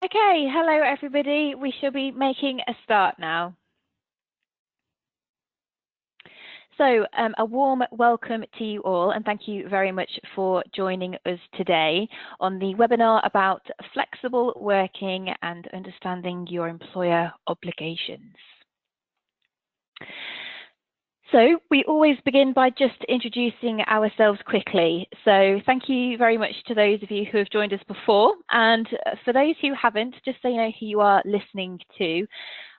Okay, hello everybody. We shall be making a start now. So a warm welcome to you all, and thank you very much for joining us today on the webinar about flexible working and understanding your employer obligations. So we always begin by just introducing ourselves quickly. So thank you very much to those of you who have joined us before. And for those who haven't, just so you know who you are listening to,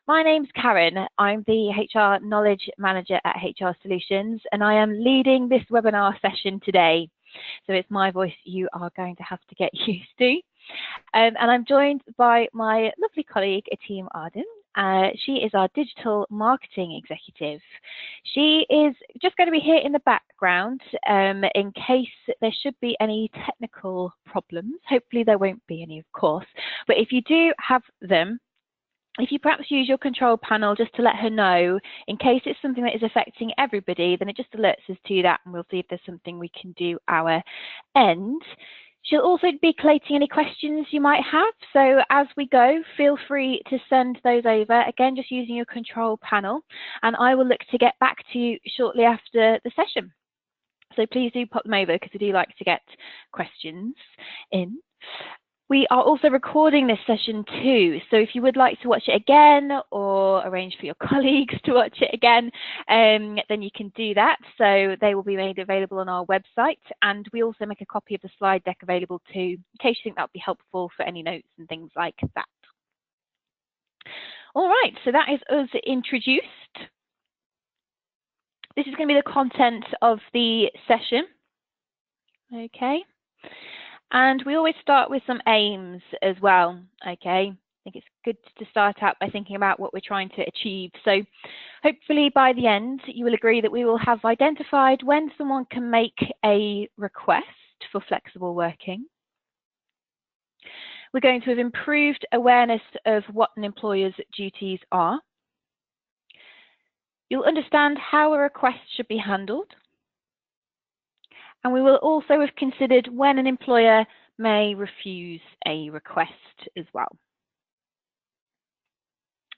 my name's Karen. I'm the HR Knowledge Manager at HR Solutions, and I am leading this webinar session today. So it's my voice you are going to have to get used to. And I'm joined by my lovely colleague, Ateem Arden. She is our digital marketing executive. She is just going to be here in the background in case there should be any technical problems. Hopefully there won't be any, of course. But if you do have them, if you perhaps use your control panel just to let her know, in case it's something that is affecting everybody, then it just alerts us to that, and we'll see if there's something we can do our end. She'll also be collating any questions you might have. So as we go, feel free to send those over, again, just using your control panel, and I will look to get back to you shortly after the session. So please do pop them over because we do like to get questions in. We are also recording this session too, so if you would like to watch it again or arrange for your colleagues to watch it again, then you can do that. So they will be made available on our website, and we also make a copy of the slide deck available too, in case you think that would be helpful for any notes and things like that. All right, so that is us introduced. This is going to be the content of the session. Okay. And we always start with some aims as well, okay? I think it's good to start out by thinking about what we're trying to achieve. So hopefully by the end, you will agree that we will have identified when someone can make a request for flexible working. We're going to have improved awareness of what an employer's duties are. You'll understand how a request should be handled. And we will also have considered when an employer may refuse a request as well.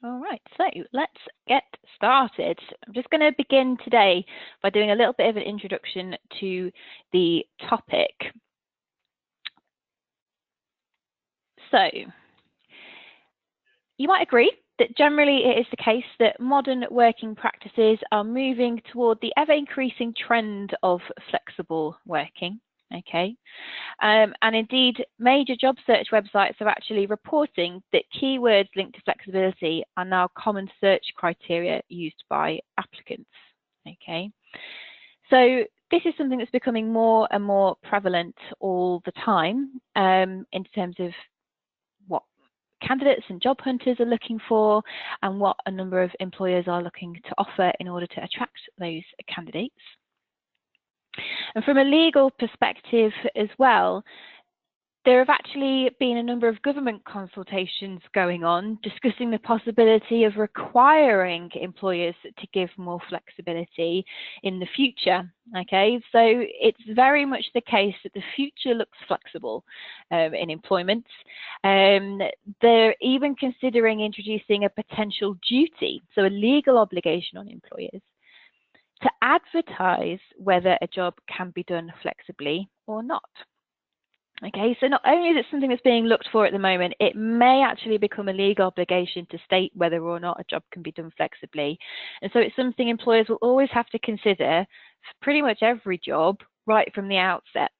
All right, so let's get started. I'm just going to begin today by doing a little bit of an introduction to the topic. So, you might agree that generally it is the case that modern working practices are moving toward the ever-increasing trend of flexible working, okay? And indeed, major job search websites are actually reporting that keywords linked to flexibility are now common search criteria used by applicants, okay? So this is something that's becoming more and more prevalent all the time in terms of what candidates and job hunters are looking for and what a number of employers are looking to offer in order to attract those candidates. And from a legal perspective as well, there have actually been a number of government consultations going on discussing the possibility of requiring employers to give more flexibility in the future. Okay, so it's very much the case that the future looks flexible in employment. They're even considering introducing a potential duty, so a legal obligation on employers, to advertise whether a job can be done flexibly or not. Okay, so not only is it something that's being looked for at the moment, it may actually become a legal obligation to state whether or not a job can be done flexibly. And so it's something employers will always have to consider for pretty much every job right from the outset.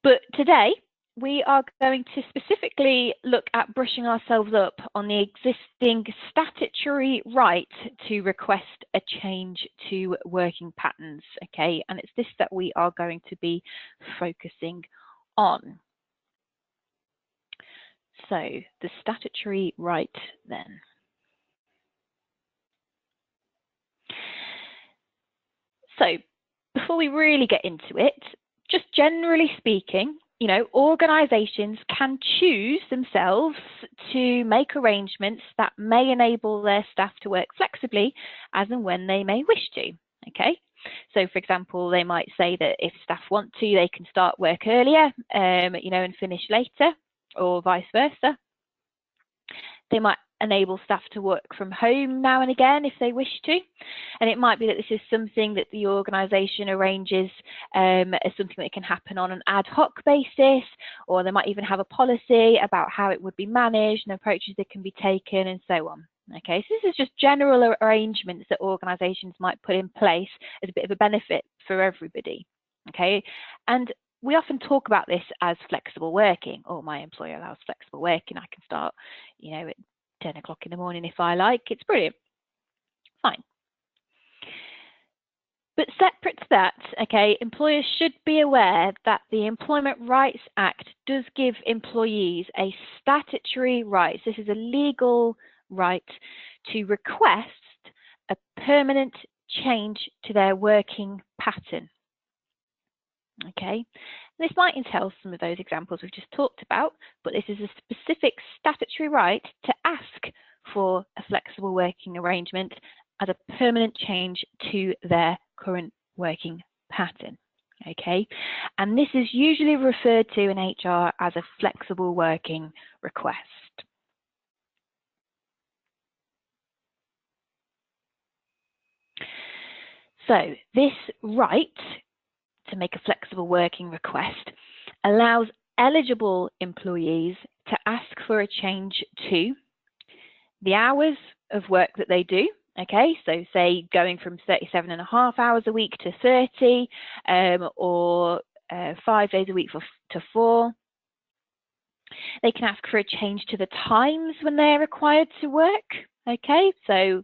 But today, we are going to specifically look at brushing ourselves up on the existing statutory right to request a change to working patterns, okay? And it's this that we are going to be focusing on. So, the statutory right then. So, before we really get into it, just generally speaking, you know, organisations can choose themselves to make arrangements that may enable their staff to work flexibly as and when they may wish to, okay? So, for example, they might say that if staff want to, they can start work earlier, and finish later, or vice versa. They might enable staff to work from home now and again if they wish to. And it might be that this is something that the organisation arranges as something that can happen on an ad hoc basis, or they might even have a policy about how it would be managed and approaches that can be taken and so on. Okay, so this is just general arrangements that organisations might put in place as a bit of a benefit for everybody. Okay, and we often talk about this as flexible working. Oh, my employer allows flexible working. I can start, at 10 o'clock in the morning if I like. It's brilliant. Fine. But separate to that, okay, employers should be aware that the Employment Rights Act does give employees a statutory right. This is a legal right to request a permanent change to their working pattern. Okay, this might entail some of those examples we've just talked about, but this is a specific statutory right to ask for a flexible working arrangement as a permanent change to their current working pattern. Okay, and this is usually referred to in HR as a flexible working request. So this right to make a flexible working request allows eligible employees to ask for a change to the hours of work that they do. Okay, so say going from 37.5 hours a week to 30, or 5 days a week to 4. They can ask for a change to the times when they're required to work. Okay, so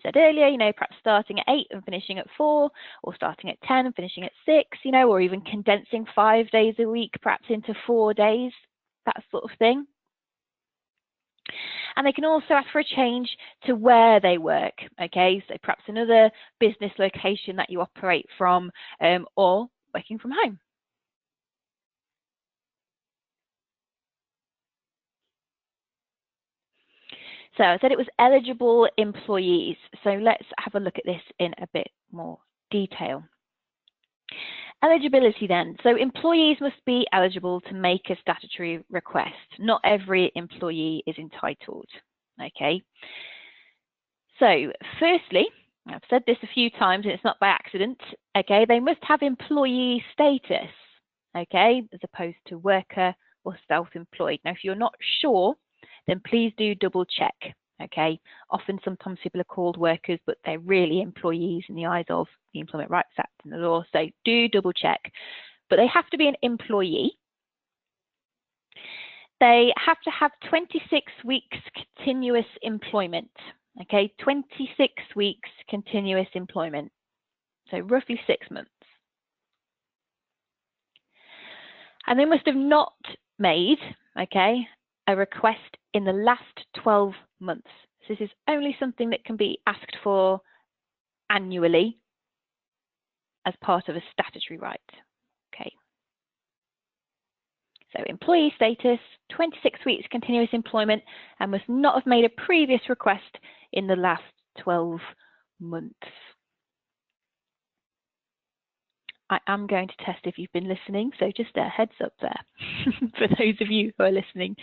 said earlier, perhaps starting at 8 and finishing at 4, or starting at 10 and finishing at 6, or even condensing 5 days a week, perhaps into 4 days, that sort of thing. And they can also ask for a change to where they work, okay, so perhaps another business location that you operate from, or working from home. So I said it was eligible employees. So let's have a look at this in a bit more detail. Eligibility then. So employees must be eligible to make a statutory request. Not every employee is entitled. Okay. So firstly, I've said this a few times and it's not by accident. Okay, they must have employee status. Okay, as opposed to worker or self-employed. Now, if you're not sure, then please do double check. Okay, often sometimes people are called workers, but they're really employees in the eyes of the Employment Rights Act and the law. So do double check. But they have to be an employee. They have to have 26 weeks continuous employment. Okay, 26 weeks continuous employment. So roughly 6 months. And they must have not made, okay, a request in the last 12 months. So this is only something that can be asked for annually as part of a statutory right. Okay. So employee status, 26 weeks continuous employment, and must not have made a previous request in the last 12 months. I am going to test if you've been listening, so just a heads up there for those of you who are listening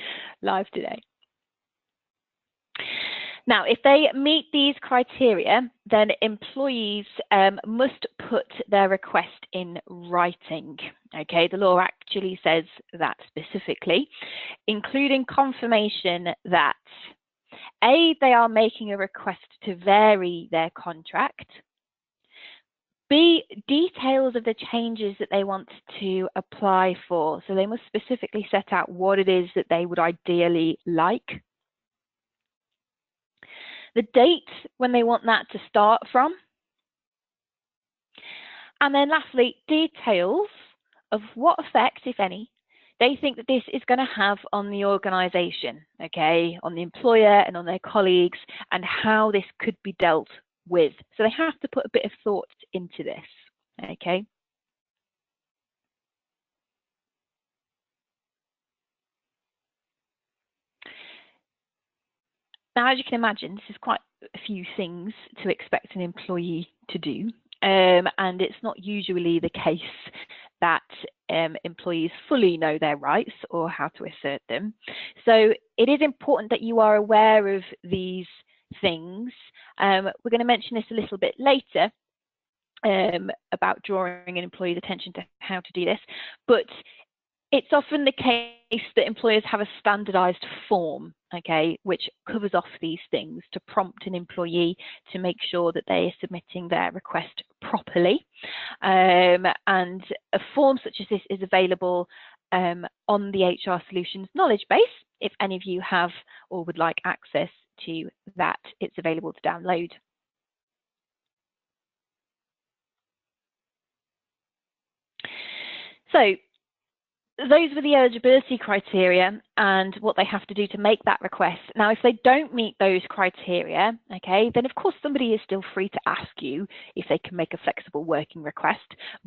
live today. Now, if they meet these criteria, then employees must put their request in writing. Okay, the law actually says that specifically, including confirmation that A, they are making a request to vary their contract, B, details of the changes that they want to apply for. So they must specifically set out what it is that they would ideally like. The date when they want that to start from. And then lastly, details of what effect, if any, they think that this is going to have on the organisation, okay, on the employer and on their colleagues, and how this could be dealt with. So they have to put a bit of thought into this, okay. Now, as you can imagine, this is quite a few things to expect an employee to do. and it's not usually the case that employees fully know their rights or how to assert them. So it is important that you are aware of these things. We're going to mention this a little bit later about drawing an employee's attention to how to do this, but it's often the case that employers have a standardized form, okay, which covers off these things to prompt an employee to make sure that they are submitting their request properly. And a form such as this is available on the HR Solutions knowledge base. If any of you have or would like access to that, it's available to download. So those were the eligibility criteria and what they have to do to make that request. Now, if they don't meet those criteria, okay, then of course somebody is still free to ask you if they can make a flexible working request,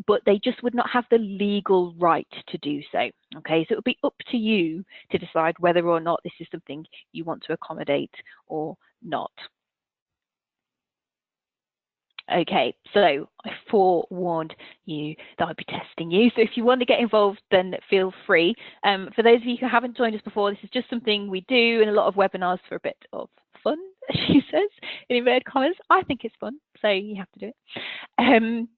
but they just would not have the legal right to do so, okay? So it would be up to you to decide whether or not this is something you want to accommodate or not. Okay, so I forewarned you that I'd be testing you. So if you want to get involved, then feel free. For those of you who haven't joined us before, this is just something we do in a lot of webinars for a bit of fun, as she says, in inverted commas. I think it's fun, so you have to do it.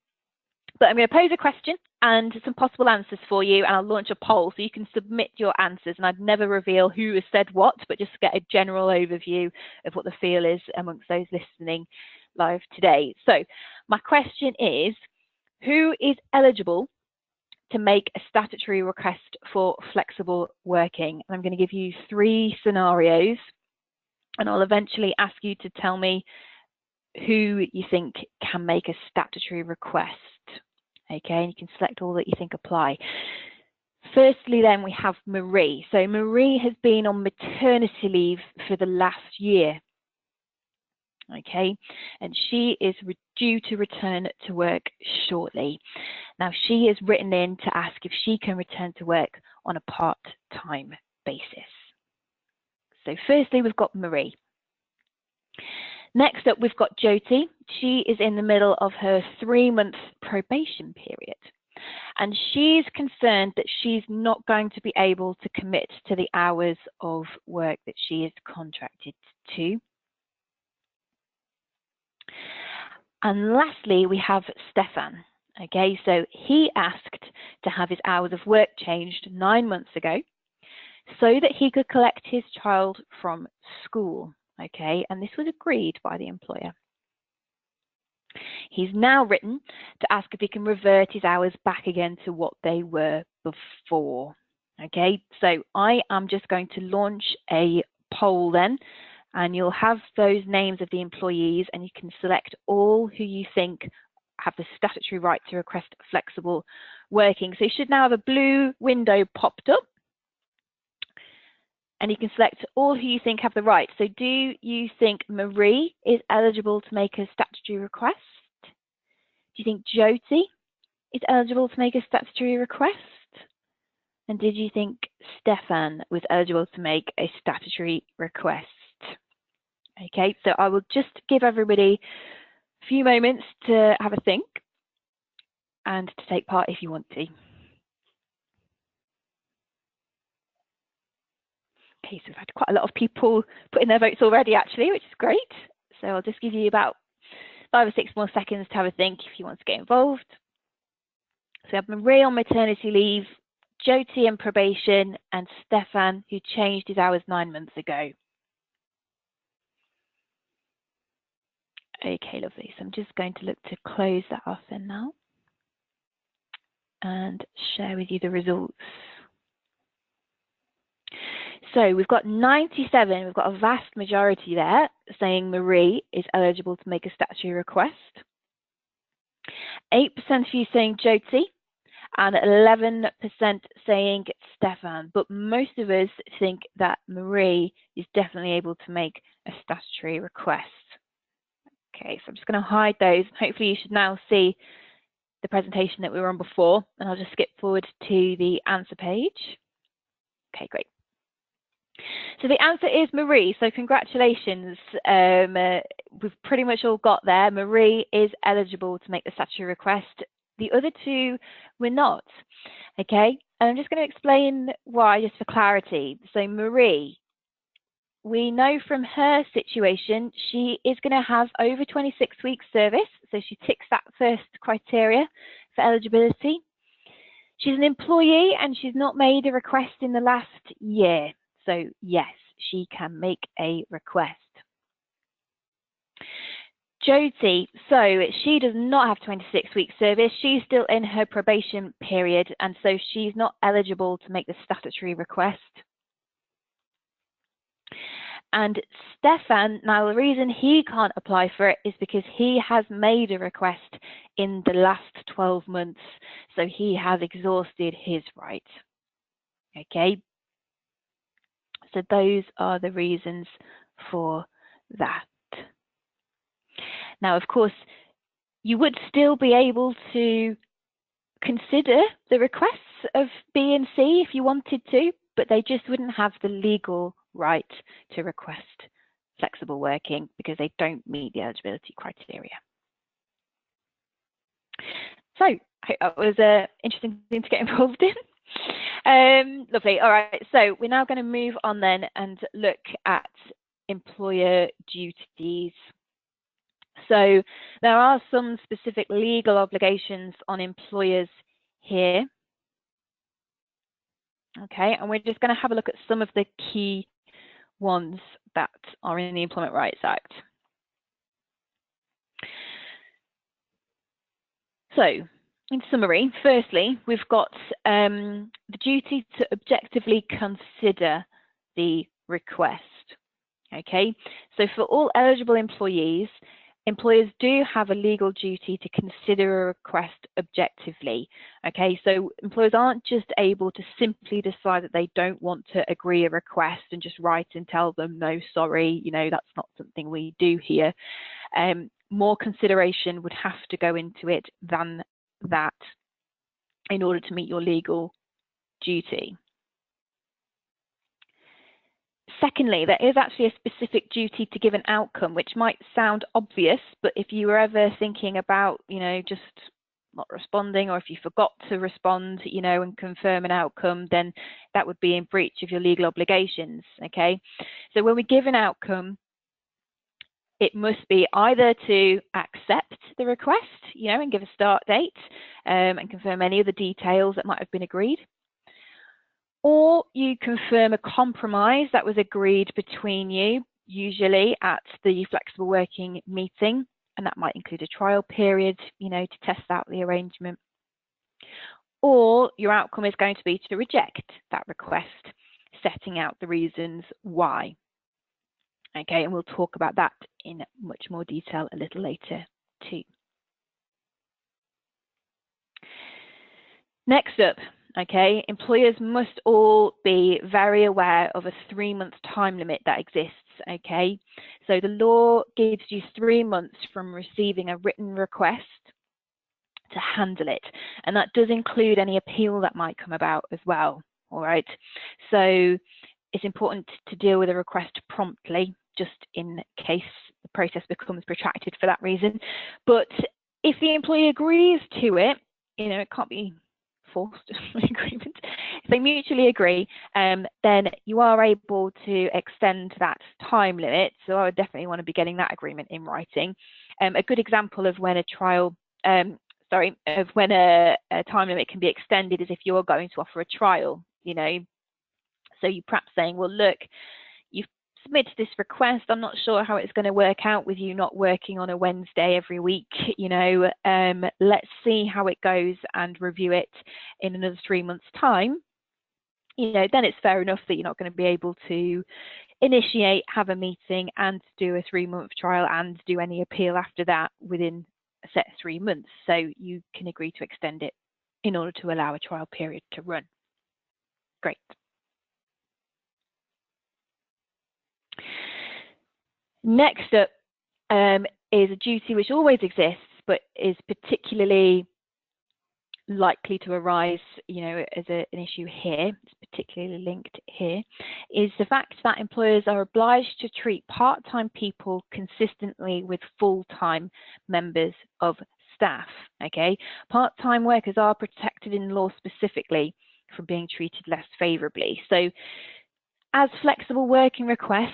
But I'm going to pose a question and some possible answers for you, and I'll launch a poll so you can submit your answers. And I'd never reveal who has said what, but just get a general overview of what the feel is amongst those listening live today. So my question is, who is eligible to make a statutory request for flexible working? And I'm going to give you 3 scenarios, and I'll eventually ask you to tell me who you think can make a statutory request. Okay, and you can select all that you think apply. Firstly, then we have Marie. So Marie has been on maternity leave for the last year. Okay, and she is due to return to work shortly. Now, she is written in to ask if she can return to work on a part-time basis. So firstly, we've got Marie. Next up, we've got Jyoti. She is in the middle of her 3-month probation period, and she's concerned that she's not going to be able to commit to the hours of work that she is contracted to. And lastly, we have Stefan. Okay, so he asked to have his hours of work changed 9 months ago so that he could collect his child from school. Okay, and this was agreed by the employer. He's now written to ask if he can revert his hours back again to what they were before. Okay, so I am just going to launch a poll then, and you'll have those names of the employees, and you can select all who you think have the statutory right to request flexible working. So you should now have a blue window popped up, and you can select all who you think have the right. So do you think Marie is eligible to make a statutory request? Do you think Jyoti is eligible to make a statutory request? And did you think Stefan was eligible to make a statutory request? Okay, so I will just give everybody a few moments to have a think and to take part if you want to. Okay, so we've had quite a lot of people put in their votes already actually, which is great. So I'll just give you about 5 or 6 more seconds to have a think if you want to get involved. So we have Marie on maternity leave, Jyoti in probation, and Stefan, who changed his hours 9 months ago. Okay, lovely. So I'm just going to look to close that off then now and share with you the results. So we've got 97, we've got a vast majority there saying Marie is eligible to make a statutory request. 8% of you saying Jyoti and 11% saying Stefan. But most of us think that Marie is definitely able to make a statutory request. Okay, so I'm just going to hide those. Hopefully you should now see the presentation that we were on before, and I'll just skip forward to the answer page. Okay, great. So the answer is Marie. So congratulations. We've pretty much all got there. Marie is eligible to make the statutory request. The other two were not. Okay, and I'm just going to explain why, just for clarity. So Marie, we know from her situation, she is going to have over 26 weeks service. So she ticks that first criteria for eligibility. She's an employee and she's not made a request in the last year. So yes, she can make a request. Jyoti, so she does not have 26 weeks service. She's still in her probation period, and so she's not eligible to make the statutory request. And Stefan, now the reason he can't apply for it is because he has made a request in the last 12 months. So he has exhausted his right. Okay. So those are the reasons for that. Now, of course, you would still be able to consider the requests of B and C if you wanted to, but they just wouldn't have the legal right to request flexible working because they don't meet the eligibility criteria. So I hope that was an interesting thing to get involved in. Lovely. All right. So we're now going to move on then and look at employer duties. So there are some specific legal obligations on employers here. Okay, and we're just going to have a look at some of the key ones that are in the Employment Rights Act. So, in summary, firstly, we've got the duty to objectively consider the request. Okay, so for all eligible employees, employers do have a legal duty to consider a request objectively. Okay, so employers aren't just able to simply decide that they don't want to agree a request and just write and tell them, no, sorry, you know, that's not something we do here. More consideration would have to go into it than that in order to meet your legal duty. Secondly, there is actually a specific duty to give an outcome, which might sound obvious, but if you were ever thinking about, you know, just not responding, or if you forgot to respond, you know, and confirm an outcome, then that would be in breach of your legal obligations, okay? So when we give an outcome, it must be either to accept the request, you know, and give a start date and confirm any other details that might have been agreed, or you confirm a compromise that was agreed between you, usually at the flexible working meeting, and that might include a trial period, you know, to test out the arrangement. Or your outcome is going to be to reject that request, setting out the reasons why. Okay, and we'll talk about that in much more detail a little later too. Next up, okay, employers must all be very aware of a 3-month time limit that exists, okay? So the law gives you 3 months from receiving a written request to handle it, and that does include any appeal that might come about as well, all right? So it's important to deal with a request promptly, just in case the process becomes protracted for that reason. But if the employee agrees to it, you know, it can't be forced agreement. If they mutually agree, then you are able to extend that time limit. So I would definitely want to be getting that agreement in writing. A good example of when a trial, of when a time limit can be extended is if you're going to offer a trial, you know. So you perhaps saying, well, look, you've submitted this request. I'm not sure how it's going to work out with you not working on a Wednesday every week. You know, let's see how it goes and review it in another 3 months' time. You know, then it's fair enough that you're not going to be able to initiate, have a meeting and do a 3-month trial and do any appeal after that within a set 3 months. So you can agree to extend it in order to allow a trial period to run. Great. Next up is a duty which always exists, but is particularly likely to arise, as an issue here, it's particularly linked here, is the fact that employers are obliged to treat part-time people consistently with full-time members of staff, okay? Part-time workers are protected in law specifically from being treated less favourably. So as flexible working requests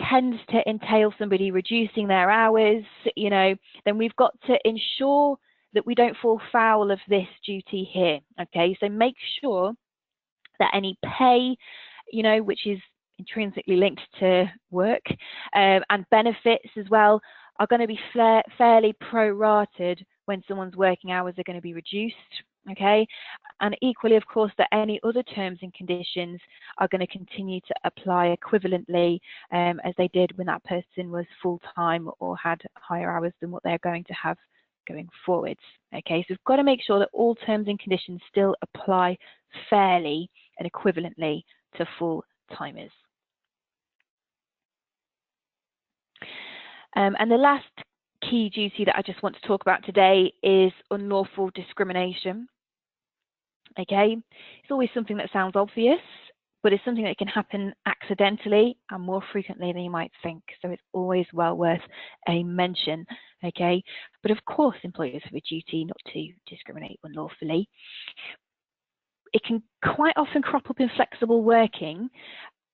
tends to entail somebody reducing their hours, then we've got to ensure that we don't fall foul of this duty here, okay? So make sure that any pay, which is intrinsically linked to work, and benefits as well, are going to be fairly prorated when someone's working hours are going to be reduced, okay? And equally, of course, that any other terms and conditions are going to continue to apply equivalently as they did when that person was full-time or had higher hours than what they're going to have going forwards. Okay, so we've got to make sure that all terms and conditions still apply fairly and equivalently to full-timers. And the last key duty that I just want to talk about today is unlawful discrimination. Okay, it's always something that sounds obvious, but it's something that can happen accidentally and more frequently than you might think. So it's always well worth a mention, okay? But of course, employers have a duty not to discriminate unlawfully. It can quite often crop up in flexible working,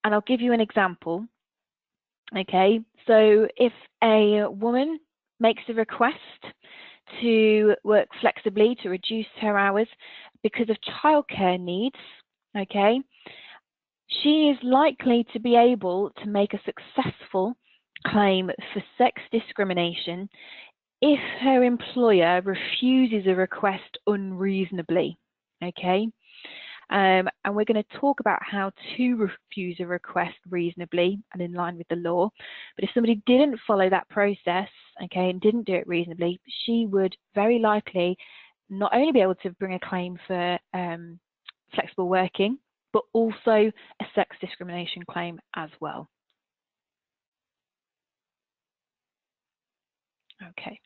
and I'll give you an example, okay? So if a woman makes a request to work flexibly to reduce her hours because of childcare needs, okay, she is likely to be able to make a successful claim for sex discrimination if her employer refuses a request unreasonably, okay? And we're going to talk about how to refuse a request reasonably and in line with the law. But if somebody didn't follow that process, okay, and didn't do it reasonably, she would very likely not only be able to bring a claim for flexible working, but also a sex discrimination claim as well. Okay.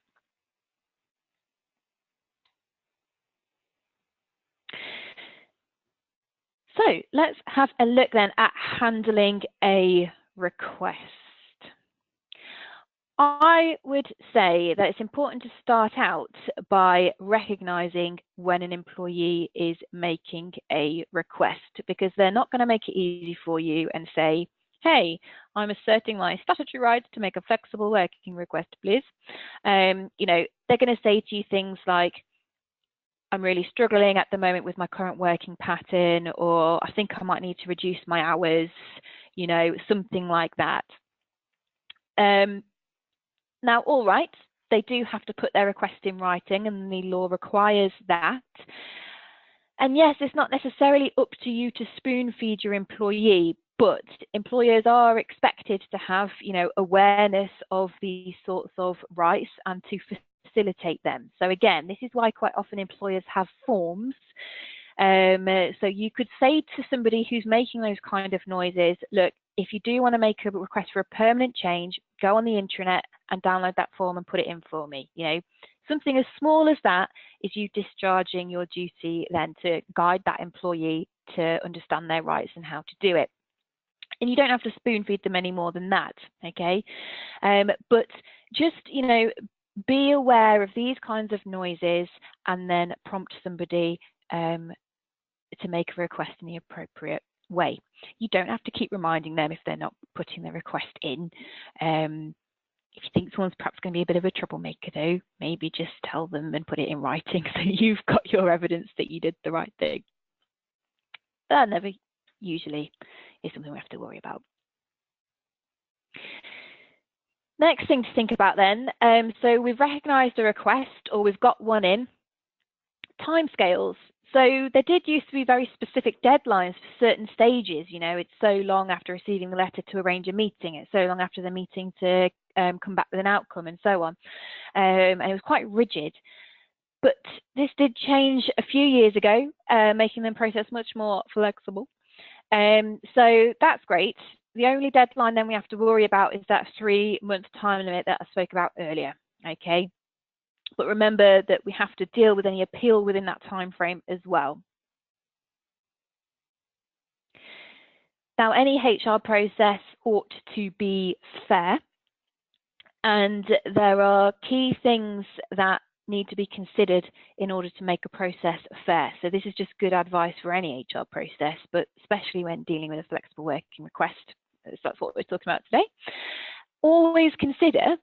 So let's have a look then at handling a request. I would say that it's important to start out by recognizing when an employee is making a request, because they're not going to make it easy for you and say, hey, I'm asserting my statutory right to make a flexible working request, please. They're going to say to you things like, I'm really struggling at the moment with my current working pattern, or I think I might need to reduce my hours, something like that. Now, all right, they do have to put their request in writing, and the law requires that. And yes, it's not necessarily up to you to spoon feed your employee, but employers are expected to have, awareness of these sorts of rights and to facilitate them. So again, this is why quite often employers have forms. So you could say to somebody who's making those kind of noises, look, if you do want to make a request for a permanent change, go on the intranet and download that form and put it in for me. Something as small as that is you discharging your duty then to guide that employee to understand their rights and how to do it. And you don't have to spoon feed them any more than that, okay? But just, be aware of these kinds of noises and then prompt somebody to make a request in the appropriate way. You don't have to keep reminding them if they're not putting the request in. If you think someone's perhaps going to be a bit of a troublemaker though, maybe just tell them and put it in writing so you've got your evidence that you did the right thing. That never usually is something we have to worry about. Next thing to think about then, so we've recognised a request or we've got one in. Timescales. So there did used to be very specific deadlines for certain stages. It's so long after receiving the letter to arrange a meeting. It's so long after the meeting to come back with an outcome and so on. And it was quite rigid. But this did change a few years ago, making the process much more flexible. So that's great. The only deadline then we have to worry about is that 3-month time limit that I spoke about earlier. Okay. But remember that we have to deal with any appeal within that time frame as well. Now, any HR process ought to be fair, and there are key things that need to be considered in order to make a process fair. So this is just good advice for any HR process, but especially when dealing with a flexible working request. So that's what we're talking about today. Always consider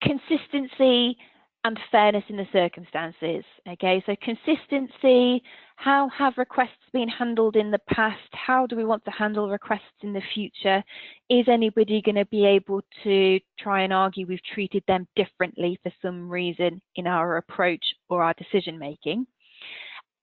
consistency and fairness in the circumstances. Okay, so consistency, how have requests been handled in the past? How do we want to handle requests in the future? Is anybody going to be able to try and argue we've treated them differently for some reason in our approach or our decision making?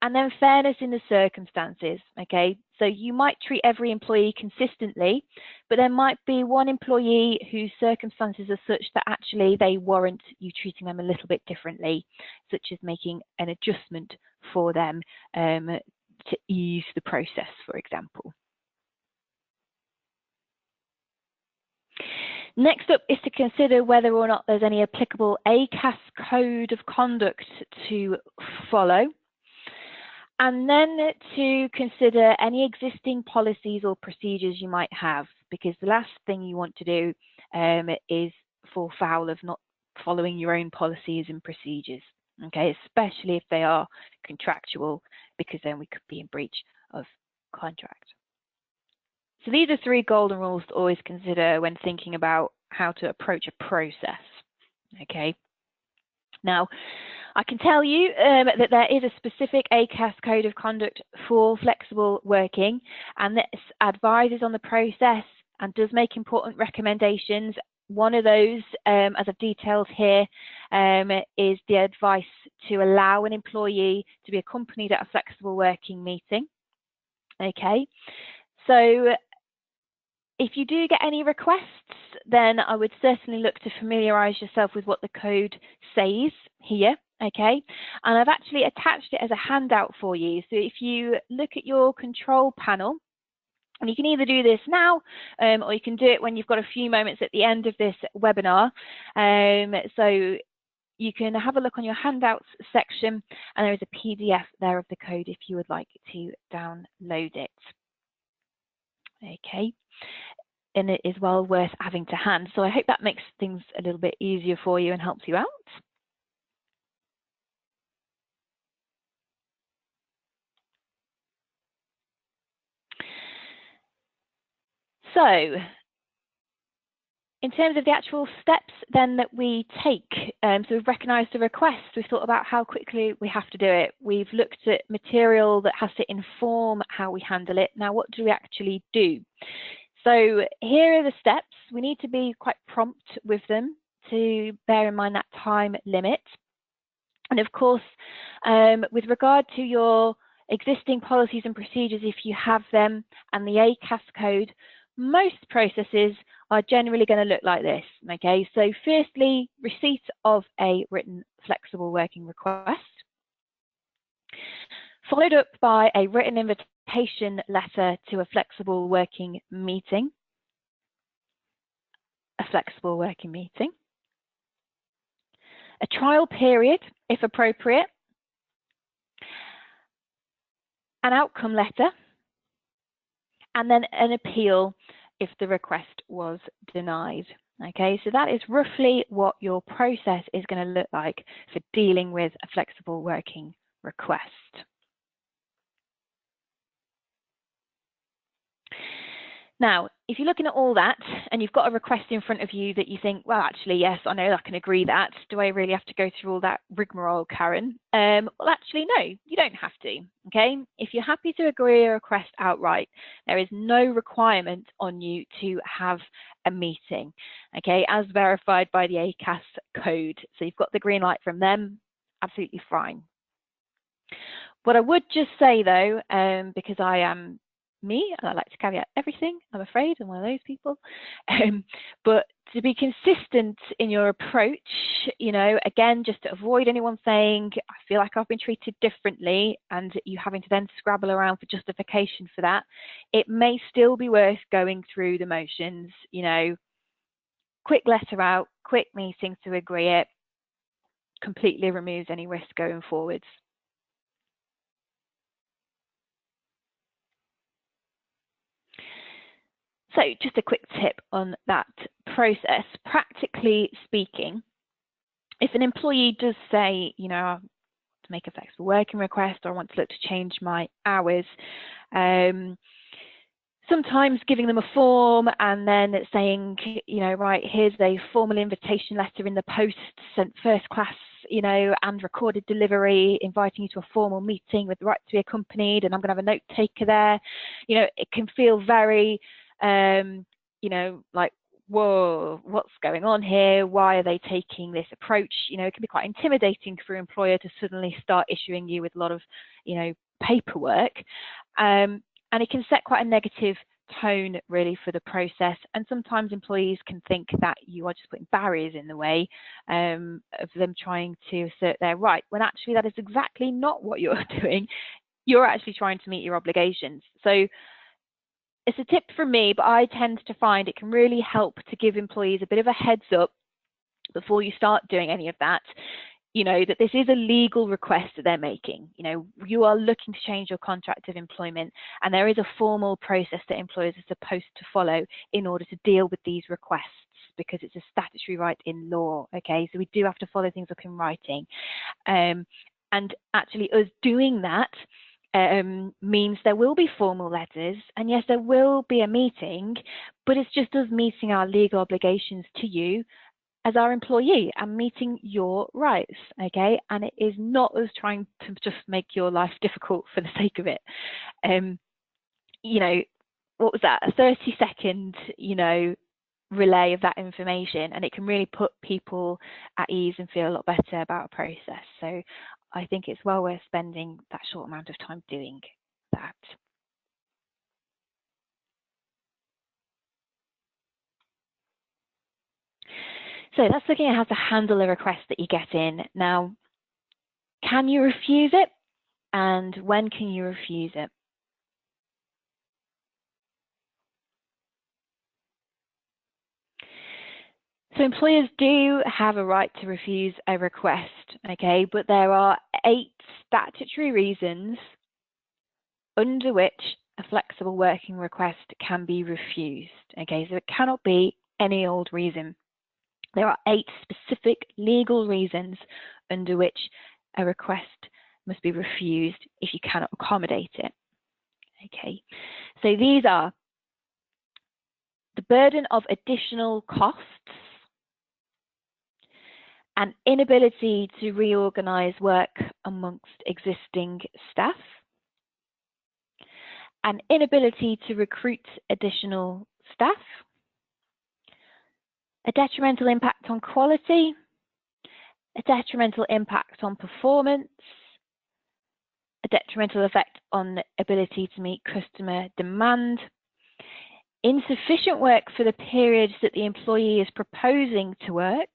And then fairness in the circumstances, okay? So you might treat every employee consistently, but there might be one employee whose circumstances are such that actually they warrant you treating them a little bit differently, such as making an adjustment for them to ease the process, for example. Next up is to consider whether or not there's any applicable ACAS code of conduct to follow. And then to consider any existing policies or procedures you might have, because the last thing you want to do is fall foul of not following your own policies and procedures, okay, especially if they are contractual, because then we could be in breach of contract. So these are 3 golden rules to always consider when thinking about how to approach a process, okay. Now, I can tell you that there is a specific ACAS code of conduct for flexible working, and this advises on the process and does make important recommendations. One of those, as I've detailed here, is the advice to allow an employee to be accompanied at a flexible working meeting. Okay, so if you do get any requests, then I would certainly look to familiarise yourself with what the code says here, okay? And I've actually attached it as a handout for you. So if you look at your control panel, and you can either do this now, or you can do it when you've got a few moments at the end of this webinar. So you can have a look on your handouts section, and there is a PDF there of the code if you would like to download it. Okay. And it is well worth having to hand. So I hope that makes things a little bit easier for you and helps you out. So in terms of the actual steps then that we take, so we've recognised the request, we've thought about how quickly we have to do it, we've looked at material that has to inform how we handle it. Now, what do we actually do? So here are the steps. We need to be quite prompt with them to bear in mind that time limit. And of course, with regard to your existing policies and procedures, if you have them, and the ACAS code, most processes are generally going to look like this. Okay, so firstly, receipt of a written flexible working request, followed up by a written invitation letter to a flexible working meeting, a trial period, if appropriate, an outcome letter, and then an appeal if the request was denied. Okay, so that is roughly what your process is going to look like for dealing with a flexible working request. Now, if you're looking at all that and you've got a request in front of you that you think, well, actually, yes, I know I can agree that. Do I really have to go through all that rigmarole, Karen? Well, actually, no, you don't have to, okay? If you're happy to agree a request outright, there is no requirement on you to have a meeting, okay, as verified by the ACAS code. So you've got the green light from them, absolutely fine. What I would just say, though, because I am me, and I like to caveat everything, I'm afraid, I'm one of those people, but to be consistent in your approach, you know, again, just to avoid anyone saying, I feel like I've been treated differently, and you having to then scrabble around for justification for that, it may still be worth going through the motions, you know, quick letter out, quick meeting to agree it, completely removes any risk going forwards. So just a quick tip on that process. Practically speaking, if an employee does say, you know, I want to make a flexible working request, or I want to look to change my hours, sometimes giving them a form and then saying, you know, right, here's a formal invitation letter in the post, sent first class, you know, and recorded delivery, inviting you to a formal meeting with the right to be accompanied, and I'm going to have a note taker there. You know, it can feel very, you know, like, whoa, what's going on here? Why are they taking this approach? You know, it can be quite intimidating for an employer to suddenly start issuing you with a lot of, you know, paperwork. And it can set quite a negative tone really for the process, and sometimes employees can think that you are just putting barriers in the way of them trying to assert their right, when actually that is exactly not what you're doing. You're actually trying to meet your obligations. So it's a tip from me, but I tend to find it can really help to give employees a bit of a heads up before you start doing any of that, you know, that this is a legal request that they're making. You know, you are looking to change your contract of employment, and there is a formal process that employers are supposed to follow in order to deal with these requests, because it's a statutory right in law. Okay, so we do have to follow things up in writing, and actually us doing that means there will be formal letters, and yes, there will be a meeting, but it's just us meeting our legal obligations to you as our employee and meeting your rights, okay? And it is not us trying to just make your life difficult for the sake of it. You know, what was that? A 30-second, you know, relay of that information, and it can really put people at ease and feel a lot better about a process. So I think it's well worth spending that short amount of time doing that. So that's looking at how to handle a request that you get in. Now, can you refuse it? And when can you refuse it? So employers do have a right to refuse a request, okay, but there are 8 statutory reasons under which a flexible working request can be refused, okay, so it cannot be any old reason. There are 8 specific legal reasons under which a request must be refused if you cannot accommodate it, okay. So these are the burden of additional costs, an inability to reorganise work amongst existing staff, an inability to recruit additional staff, a detrimental impact on quality, a detrimental impact on performance, a detrimental effect on the ability to meet customer demand, insufficient work for the periods that the employee is proposing to work,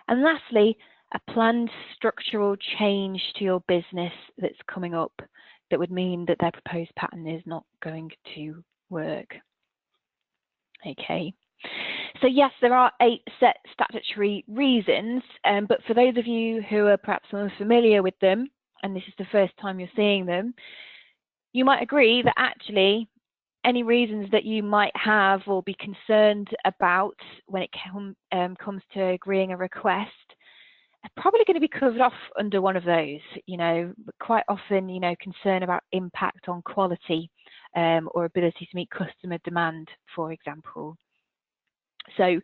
and lastly, a planned structural change to your business that's coming up that would mean that their proposed pattern is not going to work. Okay, so yes, there are 8 set statutory reasons, but for those of you who are perhaps unfamiliar with them, and this is the first time you're seeing them, you might agree that actually any reasons that you might have or be concerned about when it comes to agreeing a request are probably going to be covered off under one of those. You know, but quite often, you know, concern about impact on quality or ability to meet customer demand, for example. So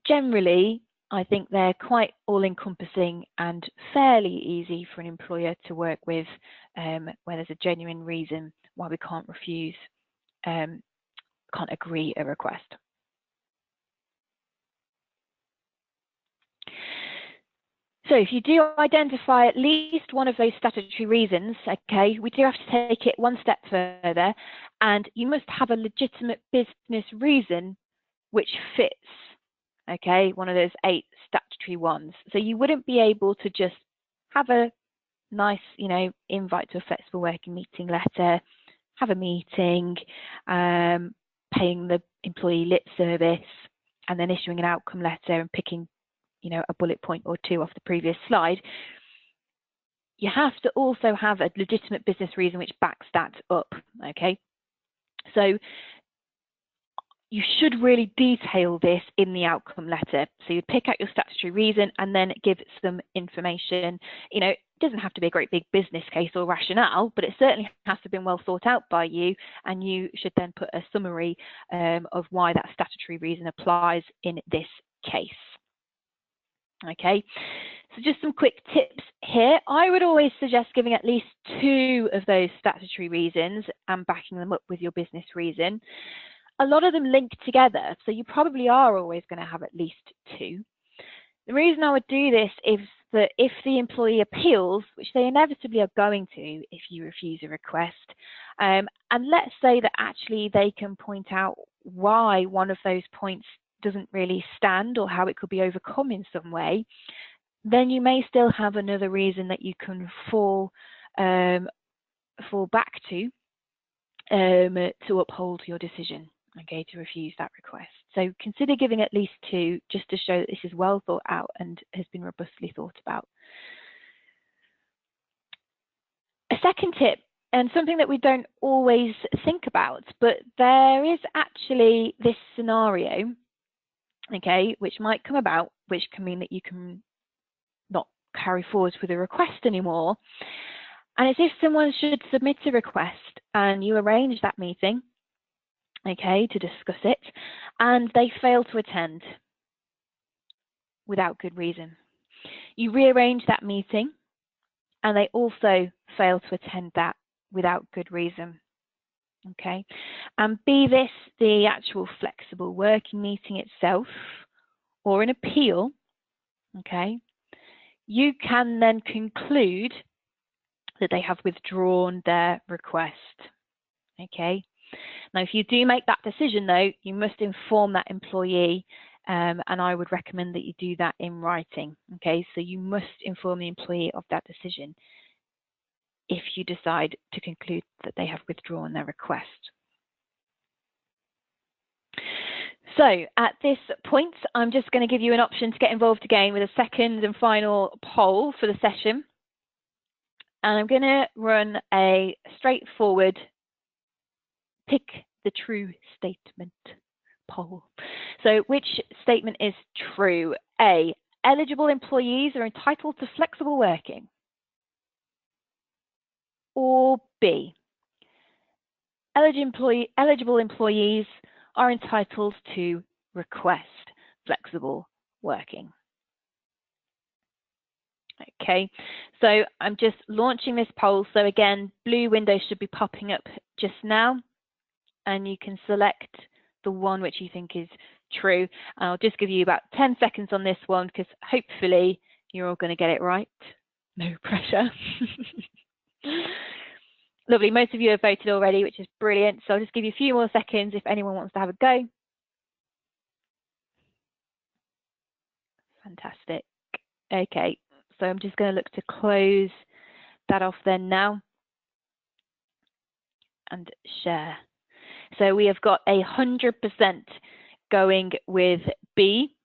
generally, I think they're quite all-encompassing and fairly easy for an employer to work with where there's a genuine reason why we can't refuse, can't agree a request. So if you do identify at least one of those statutory reasons, okay, we do have to take it one step further, and you must have a legitimate business reason which fits, okay, one of those 8 statutory ones. So you wouldn't be able to just have a nice, you know, invite to a flexible working meeting letter, have a meeting, paying the employee lip service and then issuing an outcome letter and picking, a bullet point or two off the previous slide. You have to also have a legitimate business reason which backs that up, okay? So you should really detail this in the outcome letter. So you pick out your statutory reason and then give some information. It doesn't have to be a great big business case or rationale, but it certainly has to have been well thought out by you, and you should then put a summary of why that statutory reason applies in this case. Okay, so just some quick tips here. I would always suggest giving at least 2 of those statutory reasons and backing them up with your business reason. A lot of them link together, so you probably are always going to have at least 2. The reason I would do this is that if the employee appeals, which they inevitably are going to if you refuse a request, and let's say that actually they can point out why one of those points doesn't really stand or how it could be overcome in some way, then you may still have another reason that you can fall back to uphold your decision, okay, to refuse that request. So consider giving at least 2 just to show that this is well thought out and has been robustly thought about. A second tip, and something that we don't always think about, but there is actually this scenario, okay, which might come about, which can mean that you can not carry forward with a request anymore. And it's if someone should submit a request and you arrange that meeting, okay, to discuss it, and they fail to attend without good reason. You rearrange that meeting and they also fail to attend that without good reason. Okay, and be this the actual flexible working meeting itself or an appeal, okay, you can then conclude that they have withdrawn their request. Okay, now if you do make that decision though, you must inform that employee, and I would recommend that you do that in writing. Okay, so you must inform the employee of that decision if you decide to conclude that they have withdrawn their request. So at this point, I'm just going to give you an option to get involved again with a second and final poll for the session. And I'm going to run a straightforward pick the true statement poll. So which statement is true? A, eligible employees are entitled to flexible working. Or B, eligible employees are entitled to request flexible working. Okay, so I'm just launching this poll. So again, blue window should be popping up just now, and you can select the one which you think is true. And I'll just give you about 10 seconds on this one because hopefully you're all going to get it right. No pressure. Lovely, most of you have voted already, which is brilliant. So I'll just give you a few more seconds if anyone wants to have a go. Fantastic. Okay, so I'm just going to look to close that off then now and share. So we have got 100% going with B.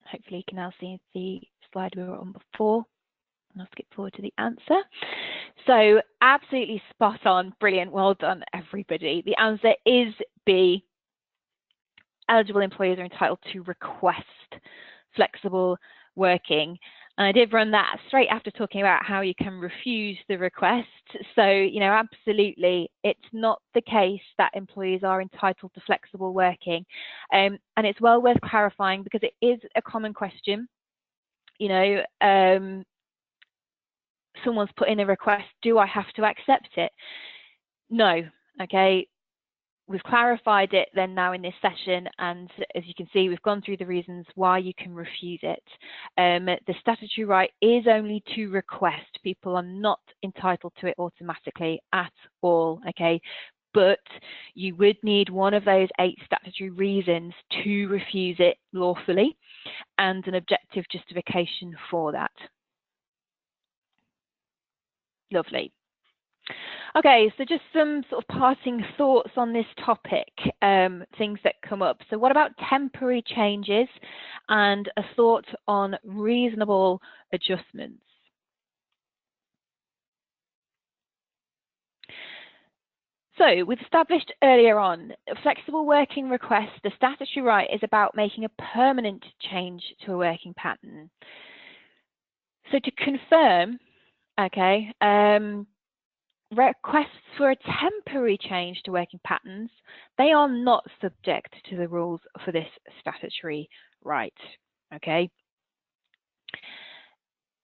Hopefully you can now see the slide we were on before. And I'll skip forward to the answer. So absolutely spot on, brilliant, well done everybody. The answer is B. Eligible employees are entitled to request flexible working. And I did run that straight after talking about how you can refuse the request. So, absolutely, it's not the case that employees are entitled to flexible working. And it's well worth clarifying because it is a common question. Someone's put in a request, do I have to accept it? No, okay. We've clarified it then now in this session, and as you can see, we've gone through the reasons why you can refuse it. The statutory right is only to request. People are not entitled to it automatically at all, okay? But you would need one of those 8 statutory reasons to refuse it lawfully and an objective justification for that. Lovely. Okay, so just some sort of parting thoughts on this topic, things that come up. So what about temporary changes and a thought on reasonable adjustments? So we've established earlier on, flexible working request, the statutory right is about making a permanent change to a working pattern. So to confirm, okay, requests for a temporary change to working patterns, they are not subject to the rules for this statutory right, okay?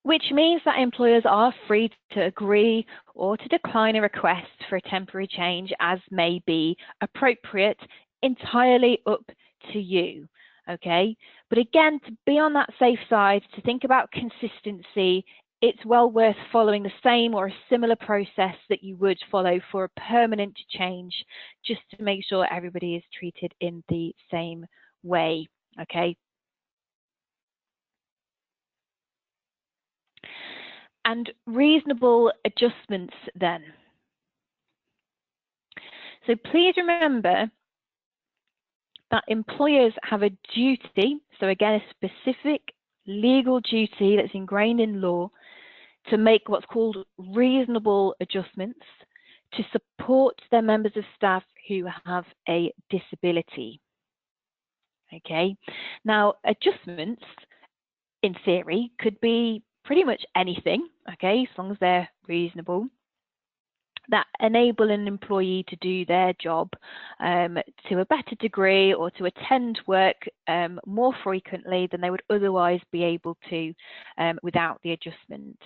Which means that employers are free to agree or to decline a request for a temporary change as may be appropriate, entirely up to you, okay? But again, to be on that safe side, to think about consistency, it's well worth following the same or a similar process that you would follow for a permanent change, just to make sure everybody is treated in the same way, okay? And reasonable adjustments then. So please remember that employers have a duty, so again, a specific legal duty that's ingrained in law to make what's called reasonable adjustments to support their members of staff who have a disability. Okay, now adjustments in theory could be pretty much anything, okay, as long as they're reasonable, that enable an employee to do their job to a better degree or to attend work more frequently than they would otherwise be able to without the adjustment.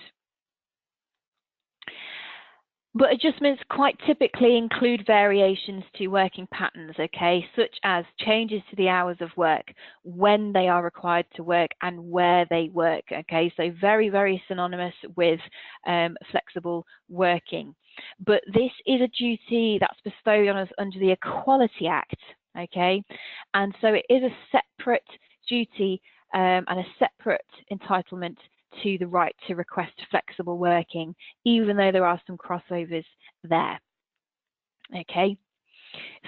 But adjustments quite typically include variations to working patterns, okay, such as changes to the hours of work, when they are required to work and where they work, okay, so very, very synonymous with flexible working. But this is a duty that's bestowed on us under the Equality Act, okay, and so it is a separate duty and a separate entitlement to the right to request flexible working, even though there are some crossovers there. Okay,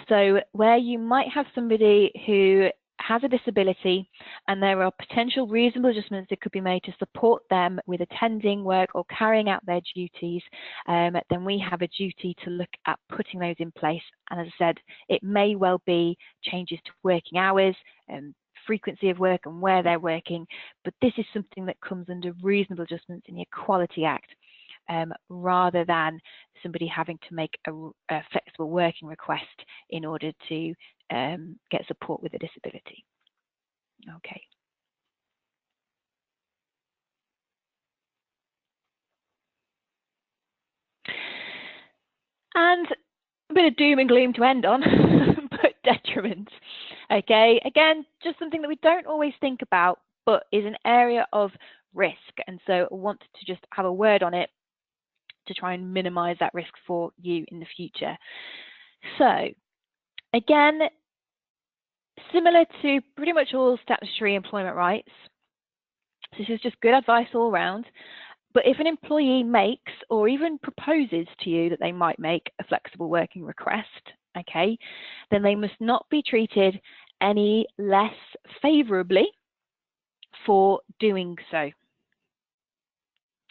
so where you might have somebody who has a disability and there are potential reasonable adjustments that could be made to support them with attending work or carrying out their duties, then we have a duty to look at putting those in place. And as I said, it may well be changes to working hours and frequency of work and where they're working, but this is something that comes under reasonable adjustments in the Equality Act, rather than somebody having to make a flexible working request in order to get support with a disability. Okay. And a bit of doom and gloom to end on, but detriment. Okay, again, just something that we don't always think about, but is an area of risk. And so I want to just have a word on it to try and minimize that risk for you in the future. So again, similar to pretty much all statutory employment rights, this is just good advice all around. But if an employee makes or even proposes to you that they might make a flexible working request, okay, then they must not be treated any less favourably for doing so.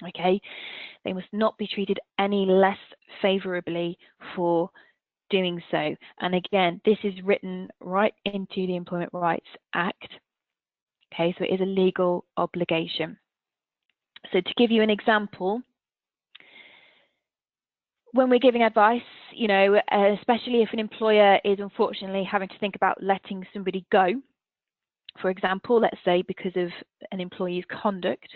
Okay, they must not be treated any less favourably for doing so. And again, this is written right into the Employment Rights Act. Okay, so it is a legal obligation. So to give you an example, when we're giving advice, you know, especially if an employer is unfortunately having to think about letting somebody go, for example, let's say because of an employee's conduct,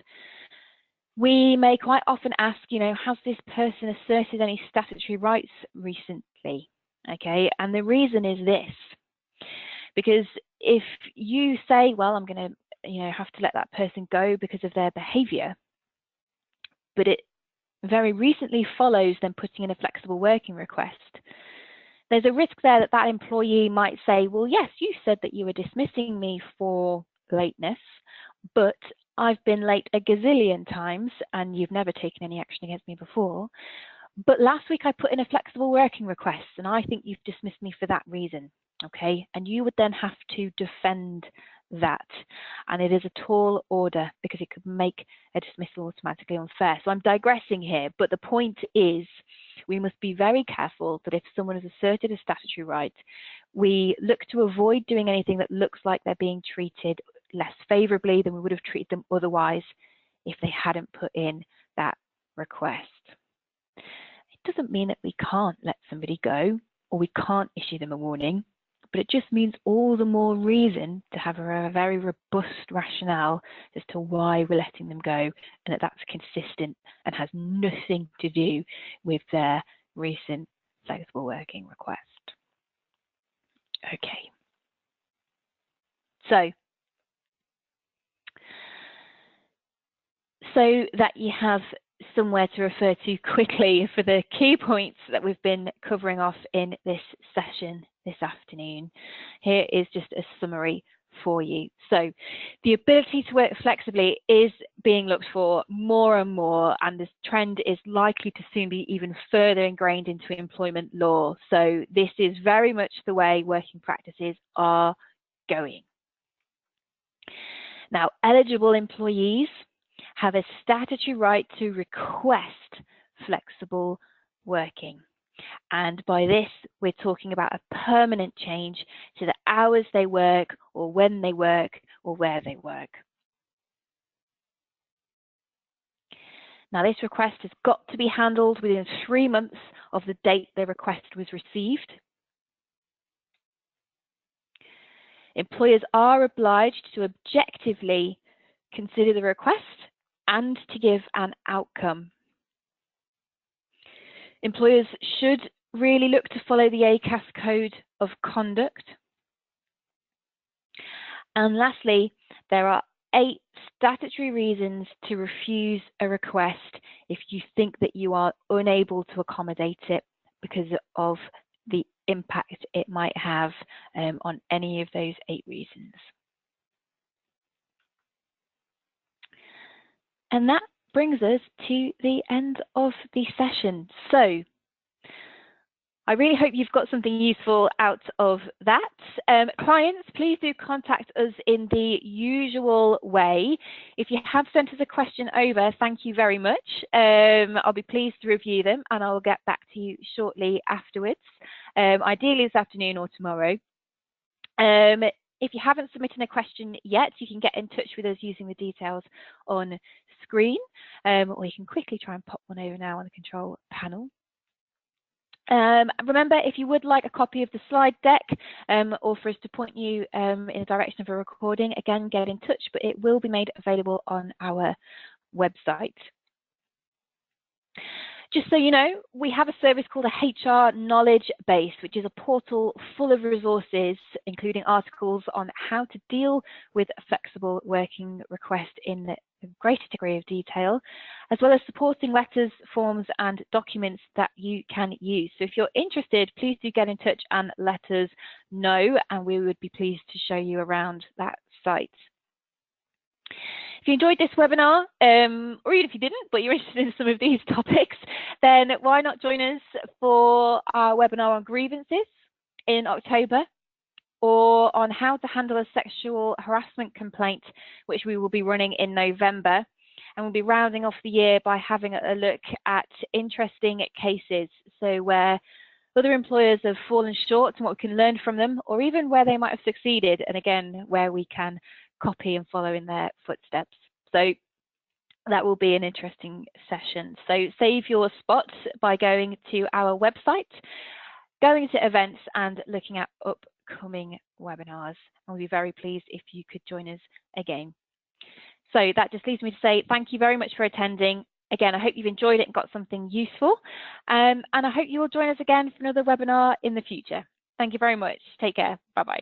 we may quite often ask, you know, has this person asserted any statutory rights recently? Okay, and the reason is this, because if you say, well, I'm going to, you know, have to let that person go because of their behaviour, but it very recently follows them putting in a flexible working request, there's a risk there that that employee might say, well, yes, you said that you were dismissing me for lateness, but I've been late a gazillion times and you've never taken any action against me before. But last week I put in a flexible working request, and I think you've dismissed me for that reason, okay? And you would then have to defend that. And it is a tall order because it could make a dismissal automatically unfair. So I'm digressing here, but the point is we must be very careful that if someone has asserted a statutory right, we look to avoid doing anything that looks like they're being treated less favourably than we would have treated them otherwise if they hadn't put in that request. It doesn't mean that we can't let somebody go or we can't issue them a warning, but it just means all the more reason to have a very robust rationale as to why we're letting them go, and that that's consistent and has nothing to do with their recent flexible working request. Okay. So that you have somewhere to refer to quickly for the key points that we've been covering off in this session this afternoon. Here is just a summary for you. So the ability to work flexibly is being looked for more and more, and this trend is likely to soon be even further ingrained into employment law. So this is very much the way working practices are going. Now, eligible employees have a statutory right to request flexible working. And by this, we're talking about a permanent change to the hours they work or when they work or where they work. Now, this request has got to be handled within 3 months of the date the request was received. Employers are obliged to objectively consider the request and to give an outcome. Employers should really look to follow the ACAS code of conduct. And lastly, there are 8 statutory reasons to refuse a request if you think that you are unable to accommodate it because of the impact it might have on any of those 8 reasons. And that brings us to the end of the session. So I really hope you've got something useful out of that. Clients, please do contact us in the usual way. If you have sent us a question over, thank you very much. I'll be pleased to review them and I'll get back to you shortly afterwards, ideally this afternoon or tomorrow. If you haven't submitted a question yet, you can get in touch with us using the details on screen, or you can quickly try and pop one over now on the control panel. Remember, if you would like a copy of the slide deck or for us to point you in the direction of a recording, again, get in touch, but it will be made available on our website. Just so you know, we have a service called a HR Knowledge Base, which is a portal full of resources, including articles on how to deal with a flexible working request in a greater degree of detail, as well as supporting letters, forms, and documents that you can use. So if you're interested, please do get in touch and let us know, and we would be pleased to show you around that site. If you enjoyed this webinar, or even if you didn't, but you're interested in some of these topics, then why not join us for our webinar on grievances in October, or on how to handle a sexual harassment complaint, which we will be running in November. And we'll be rounding off the year by having a look at interesting cases, so where other employers have fallen short and what we can learn from them, or even where they might have succeeded, and again, where we can copy and follow in their footsteps. So that will be an interesting session. So save your spot by going to our website, going to events and looking at upcoming webinars. And we'll be very pleased if you could join us again. So that just leaves me to say thank you very much for attending. Again, I hope you've enjoyed it and got something useful. And I hope you will join us again for another webinar in the future. Thank you very much. Take care. Bye-bye.